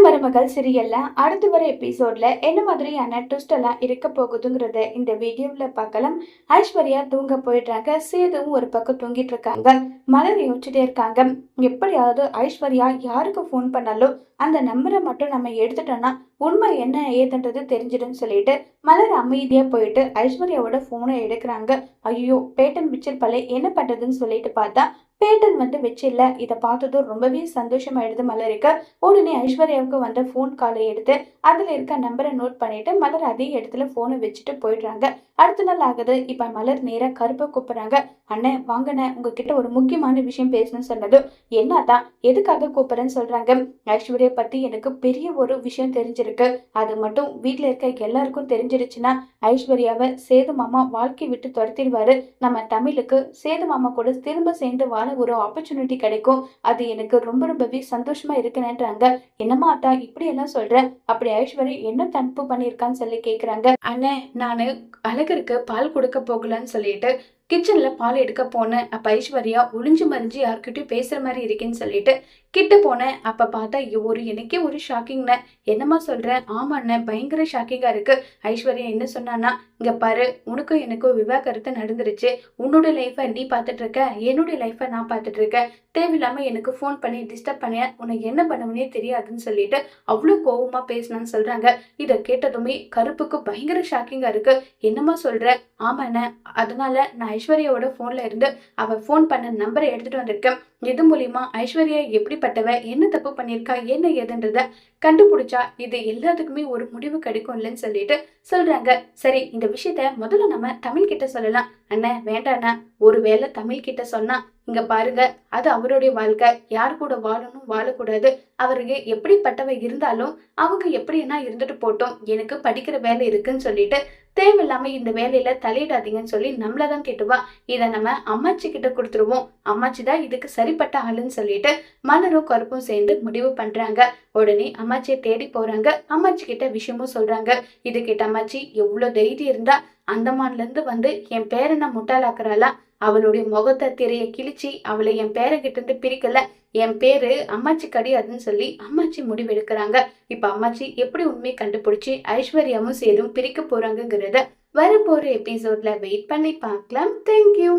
மருமகள் சீரியல்ல அடுத்து வர எபிசோட்ல என்ன மாதிரியான ட்விஸ்ட் எல்லாம் இருக்க போகுதுங்கிறத இந்த வீடியோல பார்க்கலாம். ஐஸ்வர்யா தூங்க போயிடுறாங்க. சேதுவும் ஒரு பக்கம் தூங்கிட்டு இருக்காங்க. மலர் யோசிச்சுட்டே இருக்காங்க. எப்படியாவது ஐஸ்வர்யா யாருக்கு ஃபோன் பண்ணாலும் அந்த நம்பரை மட்டும் நம்ம எடுத்துட்டோம்னா உண்மை என்ன ஏதுன்றது தெரிஞ்சிடும் சொல்லிட்டு மலர் அமைதியா போயிட்டு ஐஸ்வர்யாவோட போனை எடுக்கிறாங்க. ஐயோ, பேட்டன் மிச்சல் பல்ல என்ன பண்றதுன்னு சொல்லிட்டு பார்த்தா பேட்டன் வச்சில்ல. இதை பார்த்ததும் ரொம்பவே சந்தோஷமாயிடுது மலருக்கு. உடனே ஐஸ்வர்யாவுக்கு வந்த ஃபோன் காலை எடுத்து அதில் இருக்க நம்பரை நோட் பண்ணிட்டு மலர் அதே இடத்துல ஃபோனை வச்சுட்டு போயிடுறாங்க. அடுத்த நாள் ஆகுது. இப்போ மலர் நேராக கருப்பை கூப்பிட்றாங்க. அண்ணன் வாங்கண்ணே, உங்ககிட்ட ஒரு முக்கியமான விஷயம் பேசணும்னு சொன்னது. என்னதான் எதுக்காக கூப்பிட்றேன்னு சொல்றாங்க. ஐஸ்வர்யா பற்றி எனக்கு பெரிய ஒரு விஷயம் தெரிஞ்சிருக்கு. அது மட்டும் வீட்டில் இருக்க எல்லாருக்கும் தெரிஞ்சிருச்சுன்னா ஐஸ்வர்யாவை சேது மாமா வாழ்க்கை விட்டு துரத்திடுவாரு. நம்ம தமிழுக்கு சேது மாமா கூட திரும்ப சேர்ந்து வாழ ஒரு ஆப்பர்ச்சுனிட்டி கிடைக்கும். அது எனக்கு ரொம்பவே சந்தோஷமா இருக்குன்னுன்றாங்க. என்னம்மா அத்தா இப்படி எல்லாம் சொல்ற? அப்படி ஐஸ்வர்யா என்ன தப்பு பண்ணியிருக்கான்னு சொல்லி கேக்குறாங்க. அண்ணே, நானு அழகருக்கு பால் கொடுக்க போகலான்னு சொல்லிட்டு கிச்சன்ல பால் எடுக்க போனேன். அப்ப ஐஸ்வர்யா ஒளிஞ்சு மறிஞ்சு யார்கிட்டயும் பேசுற மாதிரி இருக்கேன்னு சொல்லிட்டு கிட்ட போனேன். அப்ப பார்த்தா எனக்கே ஒரு ஷாக்கிங்னு. என்னம்மா சொல்றேன்? ஆமாண்ண, பயங்கர ஷாக்கிங்கா இருக்கு. ஐஸ்வர்யா என்ன சொன்னான்னா, இங்க பாரு, உனக்கும் எனக்கும் விவாகரத்து நடந்துருச்சு. உன்னோட லைஃபை நீ பார்த்துட்டு இருக்க, என்னுடைய லைஃபை நான் பார்த்துட்டு இருக்கேன். தேவையில்லாம எனக்கு ஃபோன் பண்ணி டிஸ்டர்ப் பண்ண, உனக்கு என்ன பண்ணுவனே தெரியாதுன்னு சொல்லிட்டு அவ்வளோ கோவமா பேசினான்னு சொல்றாங்க. இதை கேட்டதுமே கருப்புக்கு பயங்கர ஷாக்கிங்கா இருக்கு. என்னம்மா சொல்ற? ஆமாண்ண, அதனால நான் ஐஸ்வர்யாவோட போன்ல இருந்து அவ போன் பண்ண நம்பரை எடுத்துட்டு வந்திருக்கேன். இது மூலியமா ஐஸ்வர்யா எப்படிப்பட்டவ, என்ன தப்பு பண்ணிருக்கா, என்ன ஏதுன்றத கண்டுபிடிச்சா இது எல்லாத்துக்குமே ஒரு முடிவு கிடைக்கும் இல்லைன்னு சொல்லிட்டு சொல்றாங்க. சரி, இந்த விஷயத்த முதல்ல நம்ம தமிழ் கிட்ட சொல்லலாம். அண்ணா வேண்டாண்ணா, ஒருவேளை தமிழ் கிட்ட சொன்னா இங்க பாருங்க, அது அவருடைய வாழ்க்கை, யார் கூட வாழணும் வாழக்கூடாது, அவருக்கு எப்படிப்பட்டவ இருந்தாலும் அவங்க எப்படின்னா இருந்துட்டு போட்டோம், எனக்கு படிக்கிற வேலை இருக்குன்னு சொல்லிட்டு தேவையில்லாம இந்த வேலையில தலையிடாதீங்கன்னு சொல்லி நம்மளதான் கேட்டுவா. இதை நம்ம அம்மாச்சி கிட்ட கொடுத்துருவோம், அம்மாச்சி தான் இதுக்கு சரிப்பட்ட ஆளுன்னு சொல்லிட்டு மலரும் கருப்பும் சேர்ந்து முடிவு பண்றாங்க. உடனே அம்மாச்சியை தேடி போறாங்க. அம்மாச்சி கிட்ட விஷயமும் சொல்றாங்க. இது கேட்ட அம்மாச்சி, எவ்வளவு தைரியம் இருந்தா அந்தமான்ல இருந்து வந்து என் பேரனை முட்டாளாக்குறாளா? அவளுடைய முகத்தை திரைய கிழிச்சு அவளை என் பேரங்கிட்ட இருந்து பிரிக்கல. என் பேரு அம்மாச்சி கிடையாதுன்னு சொல்லி அம்மாச்சி முடிவெடுக்கிறாங்க. இப்ப அம்மாச்சி எப்படி உண்மையை கண்டுபிடிச்சு ஐஸ்வர்யாவும் சேதும் பிரிக்க போறாங்கிறத வரப்போற எபிசோட்ல வெயிட் பண்ணி பார்க்கலாம். தேங்க்யூ.